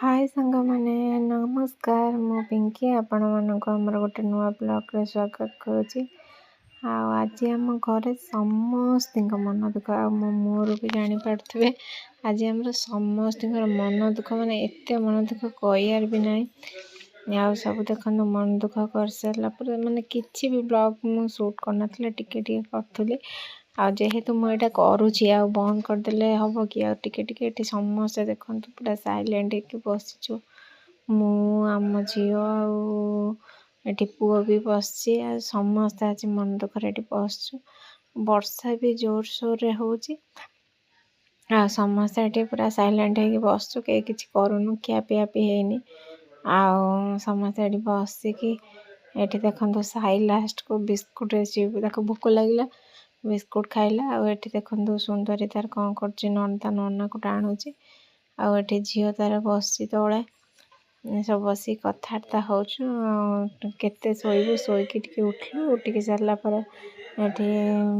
हाय सांग मैंने नमस्कार मु पिंकी आपण मानक आमर गोटे नुआ ब्लॉग रे स्वागत करुच्ची। आज आम घर समस्त मन दुख मो मोर भी जापारे आज आम समस्त मन दुख माने एत मन दुख कहर भी ना सब देख मन दुख कर सारापर माने किसी भी ब्लॉग मु शूट करना टिके करी जेहेतु मुझे करुँची आ बंद करदे हम कि टे समस्ते देखते पूरा साइलेंट हो बसीचु मु आम झी पुओ भी बसची समस्ते आज मन दुखरे बसचु वर्षा भी जोर सोर होची समस्ते ये पूरा साइलेंट हो बसचु कहीं किसी करूनु खिया पिया पी हैनी समस्ते ये बसिकी ये देखो साई लास्ट को बिस्कुट भोक लगे बिस्कुट खाइला आठ देखु सुंदरी तार कौन कर नंदा नना को टाणुची आठ झील तार बस तले सब बस कथबार्ता होते शोबू शोक उठलु उठिक सारापर ये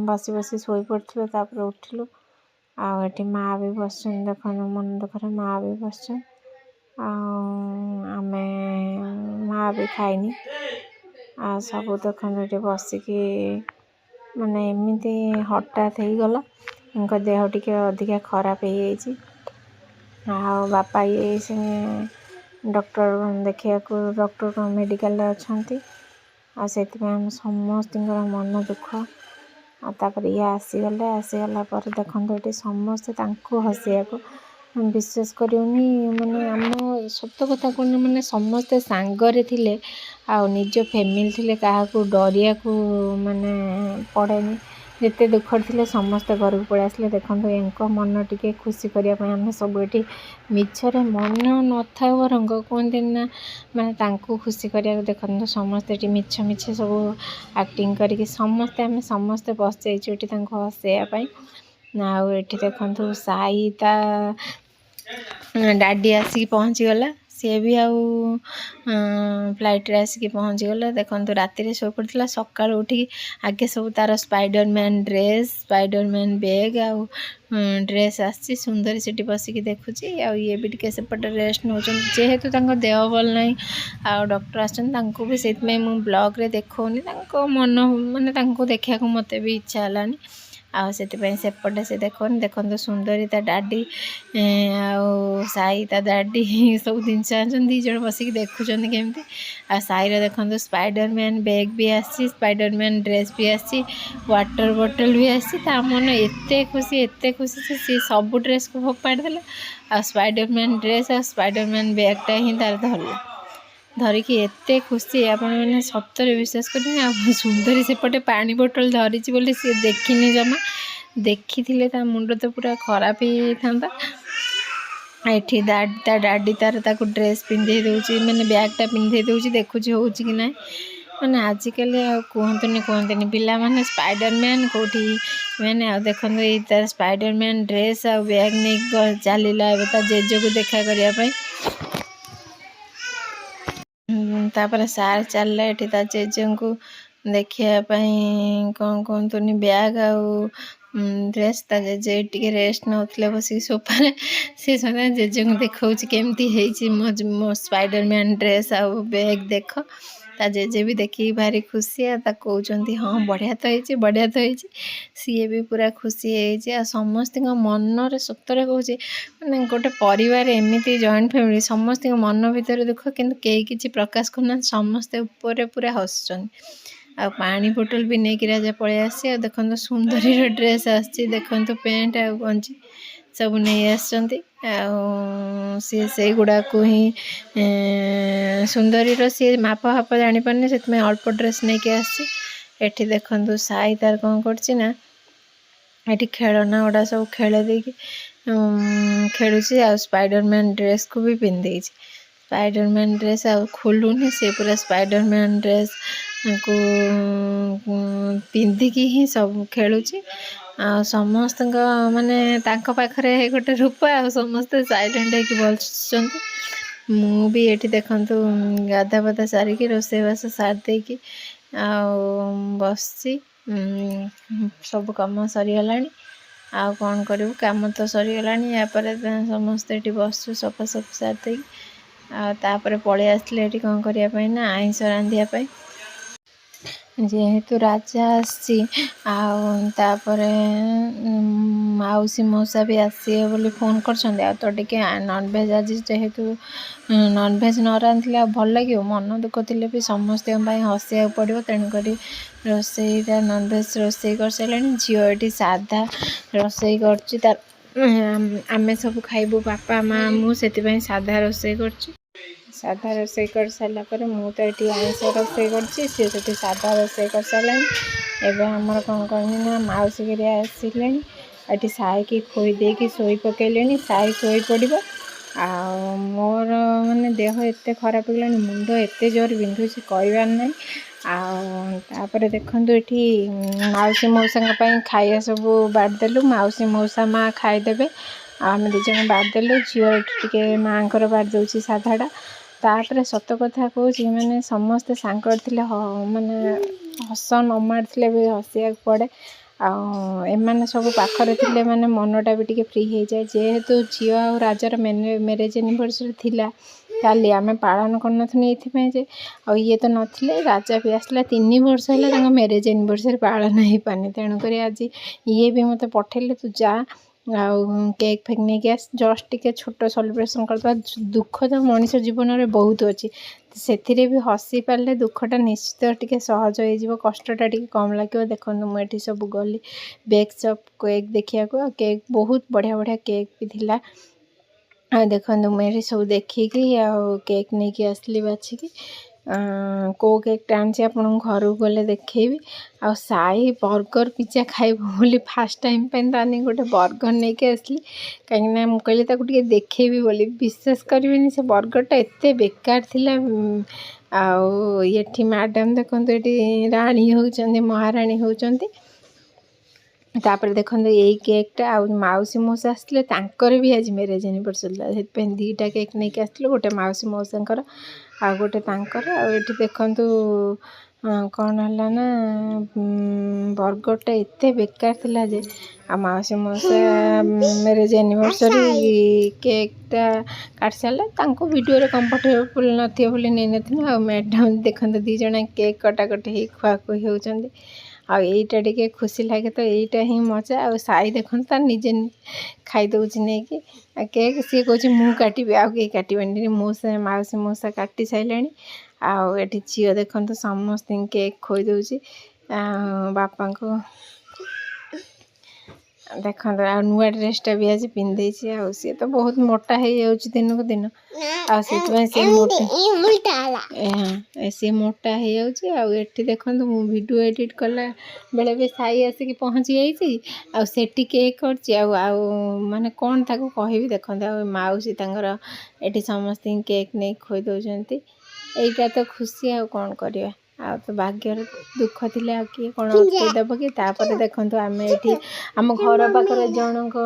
बसी बसी शोई पड़ू तापर उठलु आठ माँ भी बस देख मन दुखरे माँ भी बस आम माँ भी खाइनी सब देख ये बसिकी माने एमती हठात हो गला इनका देह टिके अधिका खराब हो बापा ये से डॉक्टर देखा डॉक्टर मेडिकल अच्छा से समस्त मन दुख आपर ये आसीगला पर देखो ये समस्ते हसिया को विशेष करूनी माने आम सत कथा कहूँ माने समस्ते सांगरे थिले आ निज फैमिली थिले क्या डरिया को माने पड़ेनी जिते दुख थे समस्ते घर को पड़े आसले देखो एंक मन टिके खुशी करने आम सब ये मिछरे मन न था रंग कहते ना माने खुशी करा देखो समस्ते ये मिछ मिछ सब एक्टिंग करके समस्ते आम समस्ते बस जाइए हसैयापाई आठ देखु साई ता डाडी आसिक पहुँची गला सी भी आउ फ्लाइट रे आसिक पहुँची गला देखो राति शो पड़ा सका उठी आगे सब तार स्पाइडरमैन ड्रेस स्पाइडरमैन बैग आउ ड्रेस आसी सुंदर से बसिक देखुची ये भी टे सेपटे रेस्ट नौ जेहेतु देह भल ना आ डॉक्टर आसको भी से ब्लॉग रे देखनी मन माने देखा मत भी इच्छा है सेपटे से देखो सुंदरी ता डाडी साई ता डाडी सब जिनस दीज बसिक देखुं केमती आ साईर देखो स्पाइडरमैन बैग भी आसी स्पाइडरमैन ड्रेस भी आसी वाटर बोतल भी आसी मन एत खुशी सी सब ड्रेस को फोपाड़ देला आ स्पाइडरमैन ड्रेस आ स्पाइडरमैन बैगटा ही तार धरला धरिकी एत खुशी आपने सतरे विश्वास करें सुंदरी सेपटे पानी बोतल धरीची बोली सी देखनी जमा देखी ता मुंड तो पूरा खराब ही था ये ता डाडी तार ताको ड्रेस पिंधे दूसरी मैंने बैगटा पिंधे दूसरी देखुची हो कि ना मैंने आजिकल कहतनी पिला माने स्पाइडरमैन कौटी मैंने देखो ये तार स्पाइडरमैन ड्रेस आ बैग नहीं चलला जेजे को देखा करने तापर सार चलला ये जेजे को देखापी कौन कहतुनी बैग आउ ड्रेस ता जेजे टे रेस्ट नौले बसिक सोफारे सी जेजे को देखा केमती मो स्पाइडरमैन ड्रेस आउ बैग देख ता जेजे भी देखिए भारी खुशी कहते हाँ बढ़िया तो होती सी भी पूरा खुशी है समस्त मन सतरे कहूँ मैंने गोटे परिवार एमती जॉइंट फैमिली समस्त मन भीतर दुख किंतु कई किसी प्रकाश करना समस्ते ऊपर पूरा हसुँच आ पानी बोतल भी नहीं राजा पलि आसी देखो सुंदरी ड्रेस आसी देखो पेंट आ गंजी सब नहीं सी गुड़ा को ही सुंदरी सी माप हाप जापारे से अल्प ड्रेस नहीं कि आसी देखु साई तार कौन करना ये खेलना गुड़ा सब खेल देकी खेलुची आ स्पाइडरमैन ड्रेस को भी पिंधे स्पाइडरमैन ड्रेस आ खोलुनी से पूरा स्पाइडरमैन ड्रेस को पिंधिकी ही सब खेलुची आ समस्त माने पाखरे गोटे रूप आ समस्ते साइलेंट हो बस मु भी ये देखु गाधा पाधा सारिकी रोषेईबास सार देकी बस सब कम सरीगला ଆଉ କ'ଣ କରିବୁ, କାମ ତ ସରିଗଲାଣି। ୟାପରେ ସମସ୍ତେ ଏଠି ବସଛୁ ସଫାସଫି ସାରିଦେଇକି। ଆଉ ତାପରେ ପଳେଇ ଆସିଥିଲେ ଏଠି କ'ଣ କରିବା ପାଇଁ ନା ଆଇଁଷ ରାନ୍ଧିବା ପାଇଁ। ଯେହେତୁ ରାଜା ଆସିଛି ଆଉ ତାପରେ ମାଉସୀ ମଉସା ବି ଆସିବେ ବୋଲି ଫୋନ୍ କରିଛନ୍ତି। ଆଉ ତ ଟିକେ ନନଭେଜ୍ ଆଜି ଯେହେତୁ ନନଭେଜ୍ ନ ରାନ୍ଧିଲେ ଆଉ ଭଲ ଲାଗିବ, ମନ ଦୁଃଖ ଥିଲେ ବି ସମସ୍ତଙ୍କ ପାଇଁ ହସିବାକୁ ପଡ଼ିବ। ତେଣୁକରି ରୋଷେଇଟା ନନଭେଜ୍ ରୋଷେଇ କରିସାରିଲାଣି। ଝିଅ ଏଠି ସାଧା ରୋଷେଇ କରୁଛି। ଆମେ ସବୁ ଖାଇବୁ ବାପା ମା ମୁଁ, ସେଥିପାଇଁ ସାଧା ରୋଷେଇ କରୁଛି। ସାଧା ରୋଷେଇ କରିସାରିଲା ପରେ ମୁଁ ତ ଏଠି ଆଇଁଷ ରୋଷେଇ କରୁଛି, ସିଏ ସେଠି ସାଧା ରୋଷେଇ କରିସାରିଲାଣି। ଏବେ ଆମର କ'ଣ କରନି ନା ମାଉସୀ ଘରିଆ ଆସିଲେଣି, ଏଠି ସାଇକି ଖୋଇ ଦେଇକି ଶୋଇ ପକାଇଲେଣି। ସାଇ ଶୋଇ ପଡ଼ିବ। ଆଉ ମୋର ମାନେ ଦେହ ଏତେ ଖରାପ ହେଇଗଲାଣି, ମୁଣ୍ଡ ଏତେ ଜୋର ବିନ୍ଧୁଛି କହିବାର ନାହିଁ। ଆଉ ତାପରେ ଦେଖନ୍ତୁ ଏଠି ମାଉସୀ ମଉସାଙ୍କ ପାଇଁ ଖାଇବା ସବୁ ବାଢ଼ିଦେଲୁ। ମାଉସୀ ମଉସା ମା ଖାଇଦେବେ, ଆଉ ଆମେ ଦୁଇ ଜଣ ବାଢ଼ିଦେଲୁ। ଝିଅ ଏଠି ଟିକେ ମାଆଙ୍କର ବାଢ଼ି ଦେଉଛି ସାଧାଟା। ତାପରେ ସତ କଥା କହୁଛି, ମାନେ ସମସ୍ତେ ସାଙ୍ଗରେ ଥିଲେ ମାନେ ହସ ନ ମାରିଥିଲେ ବି ହସିବାକୁ ପଡ଼େ। ଆଉ ଏମାନେ ସବୁ ପାଖରେ ଥିଲେ ମାନେ ମନଟା ବି ଟିକେ ଫ୍ରି ହେଇଯାଏ। ଯେହେତୁ ଝିଅ ଆଉ ରାଜାର ମ୍ୟାରେଜ୍ ଆନିଭର୍ସରୀ ଥିଲା କାଲି, ଆମେ ପାଳନ କରିନଥିଲୁ ଏଇଥିପାଇଁ ଯେ ଆଉ ଇଏ ତ ନଥିଲେ, ରାଜା ବି ଆସିଲା। 3 ବର୍ଷ ହେଲା ତାଙ୍କ ମ୍ୟାରେଜ୍ ଆନିଭର୍ସରୀ ପାଳନ ହେଇପାରୁନି। ତେଣୁକରି ଆଜି ଇଏ ବି ମୋତେ ପଠେଇଲେ, ତୁ ଯା ଆଉ କେକ୍ ଫେକ୍ ନେଇକି ଆସ, ଜଷ୍ଟ ଟିକେ ଛୋଟ ସେଲିବ୍ରେସନ୍ କରିଦେବା। ଦୁଃଖ ତ ମଣିଷ ଜୀବନରେ ବହୁତ ଅଛି, ସେଥିରେ ବି ହସି ପାରିଲେ ଦୁଃଖଟା ନିଶ୍ଚିତ ଟିକେ ସହଜ ହେଇଯିବ, କଷ୍ଟଟା ଟିକେ କମ୍ ଲାଗିବ। ଦେଖନ୍ତୁ ମୁଁ ଏଠି ସବୁ ଗଲି ବେକ୍ ସପ୍ କେକ୍ ଦେଖିବାକୁ, ଆଉ କେକ୍ ବହୁତ ବଢ଼ିଆ ବଢ଼ିଆ କେକ୍ ବି ଥିଲା। ଆଉ ଦେଖନ୍ତୁ ମୁଁ ଏଠି ସବୁ ଦେଖିକି ଆଉ କେକ୍ ନେଇକି ଆସିଲି ବାଛିକି। କେଉଁ କେକ୍ଟା ଆଣିଛି ଆପଣଙ୍କୁ ଘରକୁ ଗଲେ ଦେଖେଇବି। ଆଉ ସାଇ ବର୍ଗର ପିଜା ଖାଇବ ବୋଲି ଫାଷ୍ଟ ଟାଇମ୍ ପାଇଁ ତାନି ଗୋଟେ ବର୍ଗର ନେଇକି ଆସିଲି, କାହିଁକିନା ମୁଁ କହିଲି ତାକୁ ଟିକେ ଦେଖେଇବି ବୋଲି। ବିଶ୍ୱାସ କରିବେନି ସେ ବର୍ଗରଟା ଏତେ ବେକାର ଥିଲା। ଆଉ ଏଠି ମ୍ୟାଡ଼ାମ୍ ଦେଖନ୍ତୁ ଏଠି ରାଣୀ ହେଉଛନ୍ତି, ମହାରାଣୀ ହେଉଛନ୍ତି। ତାପରେ ଦେଖନ୍ତୁ ଏଇ କେକ୍ଟା, ଆଉ ମାଉସୀ ମଉସା ଆସିଥିଲେ, ତାଙ୍କର ବି ଆଜି ମ୍ୟାରେଜ୍ ଆନିଭର୍ସରୀ ଥିଲା, ସେଥିପାଇଁ 2ଟା କେକ୍ ନେଇକି ଆସିଥିଲୁ, ଗୋଟେ ମାଉସୀ ମଉସାଙ୍କର ଆଉ ଗୋଟେ ତାଙ୍କର। ଆଉ ଏଠି ଦେଖନ୍ତୁ କ'ଣ ହେଲା ନା ବର୍ଗରଟା ଏତେ ବେକାର ଥିଲା ଯେ, ଆଉ ମାଉସୀ ମଉସା ମ୍ୟାରେଜ୍ ଆନିଭର୍ସରୀ କେକ୍ଟା କାଟି ସାରିଲେ, ତାଙ୍କୁ ଭିଡ଼ିଓରେ କମ୍ଫର୍ଟେବୁଲ୍ ନଥିବ ବୋଲି ନେଇନଥିଲୁ। ଆଉ ମ୍ୟାଡ଼ାମ୍ ଦେଖନ୍ତୁ 2 ଜଣ କେକ୍ କଟାକଟି ହେଇ ଖୁଆଖୁଇ ହେଉଛନ୍ତି। ଆଉ ଏଇଟା ଟିକେ ଖୁସି ଲାଗେ, ତ ଏଇଟା ହିଁ ମଜା। ଆଉ ସାଇ ଦେଖନ୍ତୁ ତାର ନିଜେ ଖାଇଦେଉଛି ନେଇକି ଆଉ କେକ୍। ସିଏ କହୁଛି ମୁଁ କାଟିବି, ଆଉ କେହି କାଟିବେନି, ମାଉସୀ ମଉସା କାଟି ସାରିଲେଣି। ଆଉ ଏଠି ଝିଅ ଦେଖନ୍ତୁ ସମସ୍ତଙ୍କୁ କେକ୍ ଖୋଇ ଦେଉଛି ବାପାଙ୍କୁ। ଦେଖନ୍ତୁ ଆଉ ନୂଆ ଡ୍ରେସ୍ଟା ବି ଆଜି ପିନ୍ଧିଦେଇଛି। ଆଉ ସିଏ ତ ବହୁତ ମୋଟା ହେଇଯାଉଛି ଦିନକୁ ଦିନ, ଆଉ ସେଥିପାଇଁ ସିଏ ମୋଟା ହେଇଯାଉଛି। ଆଉ ଏଠି ଦେଖନ୍ତୁ ମୁଁ ଭିଡ଼ିଓ ଏଡ଼ିଟ୍ କଲା ବେଳେ ବି ସାଇ ଆସିକି ପହଞ୍ଚି ଯାଇଛି, ଆଉ ସେଠି କେକ୍ କରିଛି। ଆଉ ମାନେ କ'ଣ ତାକୁ କହିବି, ଦେଖନ୍ତୁ ଆଉ ମାଉସୀ ତାଙ୍କର ଏଠି ସମସ୍ତଙ୍କୁ କେକ୍ ନେଇ ଖୋଇ ଦେଉଛନ୍ତି। ଏଇଟା ତ ଖୁସି, ଆଉ କ'ଣ କରିବା। ଆଉ ତ ଭାଗ୍ୟରେ ଦୁଃଖ ଥିଲେ ଆଉ କିଏ କ'ଣ ଅଟକେଇ ଦେବ କି। ତାପରେ ଦେଖନ୍ତୁ ଆମେ ଏଠି ଆମ ଘର ପାଖରେ ଜଣଙ୍କ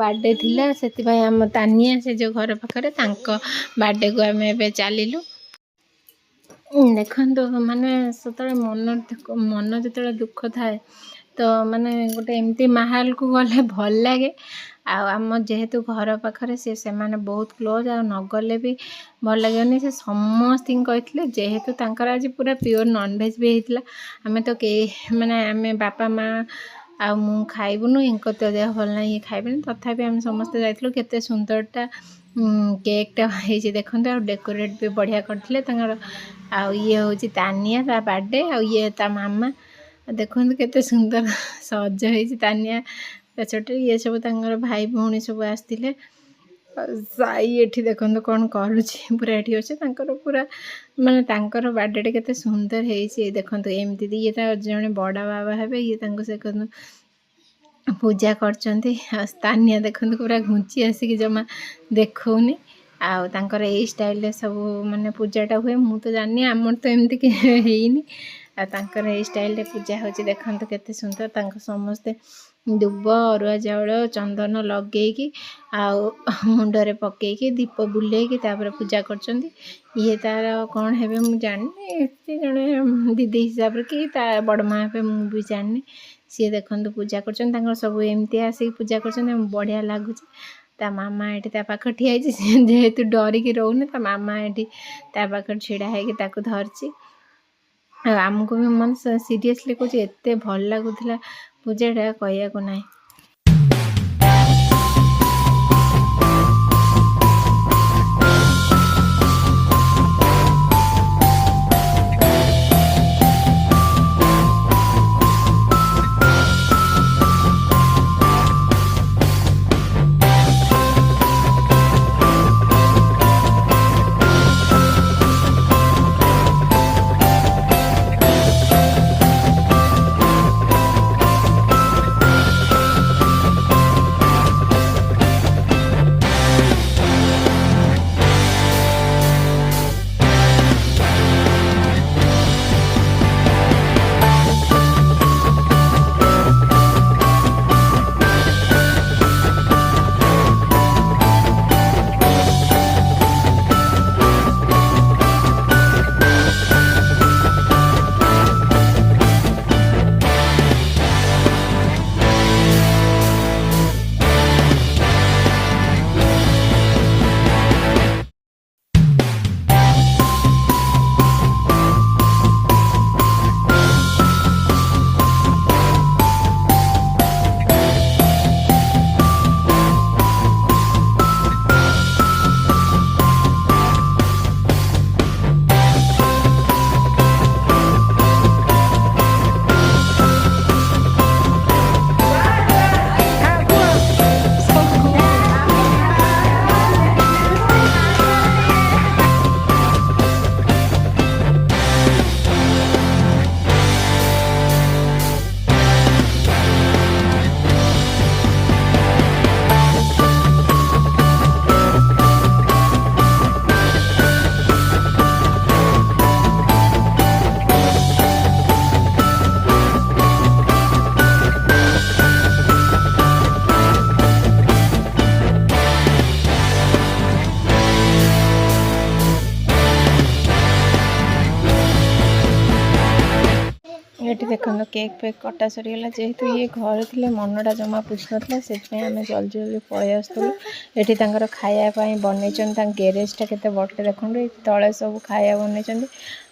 ବାର୍ଥଡ଼େ ଥିଲା, ସେଥିପାଇଁ ଆମ ତାନିଆ ସେ ଯେଉଁ ଘର ପାଖରେ ତାଙ୍କ ବାର୍ଥଡ଼େକୁ ଆମେ ଏବେ ଚାଲିଲୁ। ଦେଖନ୍ତୁ ମାନେ ସେତେବେଳେ ମନ ଯେତେବେଳେ ଦୁଃଖ ଥାଏ, ତ ମାନେ ଗୋଟେ ଏମିତି ମାହାଲକୁ ଗଲେ ଭଲ ଲାଗେ। ଆଉ ଆମ ଯେହେତୁ ଘର ପାଖରେ ସେମାନେ ବହୁତ କ୍ଲୋଜ୍, ଆଉ ନଗଲେ ବି ଭଲ ଲାଗିବନି। ସେ ସମସ୍ତଙ୍କୁ କହିଥିଲେ, ଯେହେତୁ ତାଙ୍କର ଆଜି ପୁରା ପିଓର ନନଭେଜ୍ ବି ହେଇଥିଲା। ଆମେ ତ ମାନେ ଆମେ ବାପା ମା ଆଉ ମୁଁ ଖାଇବୁନୁ, ୟାଙ୍କ ତ ଦେହ ଭଲ ନାହିଁ, ଇଏ ଖାଇବେନି। ତଥାପି ଆମେ ସମସ୍ତେ ଯାଇଥିଲୁ। କେତେ ସୁନ୍ଦରଟା କେକ୍ଟା ହେଇଛି ଦେଖନ୍ତୁ, ଆଉ ଡେକୋରେଟ୍ ବି ବଢ଼ିଆ କରିଥିଲେ ତାଙ୍କର। ଆଉ ଇଏ ହେଉଛି ତାନିଆ, ତା ବାର୍ଥଡ଼େ, ଆଉ ଇଏ ତା ମାମା। ଦେଖନ୍ତୁ କେତେ ସୁନ୍ଦର ସଜ ହେଇଛି ତାନିଆ ପଛଟେ। ଇଏ ସବୁ ତାଙ୍କର ଭାଇ ଭଉଣୀ ସବୁ ଆସିଥିଲେ। ସାଇ ଏଠି ଦେଖନ୍ତୁ କ'ଣ କରୁଛି, ପୁରା ଏଠି ଅଛି। ତାଙ୍କର ପୁରା ମାନେ ତାଙ୍କର ବାର୍ଥଡ଼େଟା କେତେ ସୁନ୍ଦର ହେଇଛି ଦେଖନ୍ତୁ। ଏମିତି ଇଏ ତା ଜଣେ ବଡ଼ ବାବା ହେବେ, ଇଏ ତାଙ୍କୁ ସେ ପୂଜା କରୁଛନ୍ତି। ଆଉ ସ୍ଥାନୀୟ ଦେଖନ୍ତୁ ପୁରା ଘୁଞ୍ଚି ଆସିକି ଜମା ଦେଖଉନି। ଆଉ ତାଙ୍କର ଏଇ ଷ୍ଟାଇଲ୍ରେ ସବୁ ମାନେ ପୂଜାଟା ହୁଏ। ମୁଁ ତ ଜାଣିନି, ଆମର ତ ଏମିତି ହେଇନି। ଆଉ ତାଙ୍କର ଏଇ ଷ୍ଟାଇଲ୍ରେ ପୂଜା ହେଉଛି ଦେଖନ୍ତୁ କେତେ ସୁନ୍ଦର। ତାଙ୍କ ସମସ୍ତେ ଦୁବ, ଅରୁଆ ଚାଉଳ, ଚନ୍ଦନ ଲଗେଇକି ଆଉ ମୁଣ୍ଡରେ ପକେଇକି ଦୀପ ବୁଲେଇକି ତାପରେ ପୂଜା କରୁଛନ୍ତି। ଇଏ ତାର କ'ଣ ହେବେ ମୁଁ ଜାଣିନି, ସେ ଜଣେ ଦିଦି ହିସାବରେ କି ତା ବଡ଼ ମା ହେବେ ମୁଁ ବି ଜାଣିନି। सी देखु पूजा कर सब एमती आसिक पूजा कर बढ़िया लगुच ता मामा ये पाख ठिया जेहेतु डरिकी रोने ता मामा ये पाख ढड़ा होगी धरची आमको भी मन सीरियसली कहे एत भल लगुला पूजाटा कहया ना। ये देखो केक फेक कटा सरीगला जेहेतु ये घर थे मनटा जमा पुछ ना से आम जल्दी जल्दी पलि आसलु ये खायापाई बनई गेरेजा के बटे देखो तले सब खाया बनई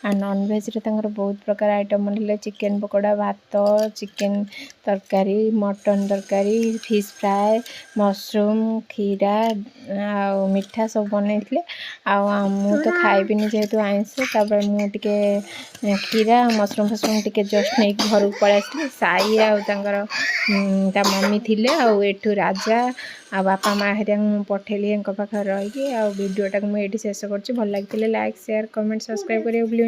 आ नॉन वेज रे बहुत प्रकार आइटम बनले चिकेन पकोड़ा भात चिकेन तरकारी मटन तरकारी फिश फ्राए मशरूम खीरा आ मिठा सब बनई मु तो खाइबिनी जेहेतु आइंस मुझे खीरा मशरूम फशरूम टी जस्ट नहीं घर को पलि आसली साई आ मम्मी थिले आठू राजा आ बापा माँ हरिया पठेली पाखे रही वीडियोटा मुझे शेष कर भल लगे लाइक शेयर कमेंट सब्सक्राइब करें।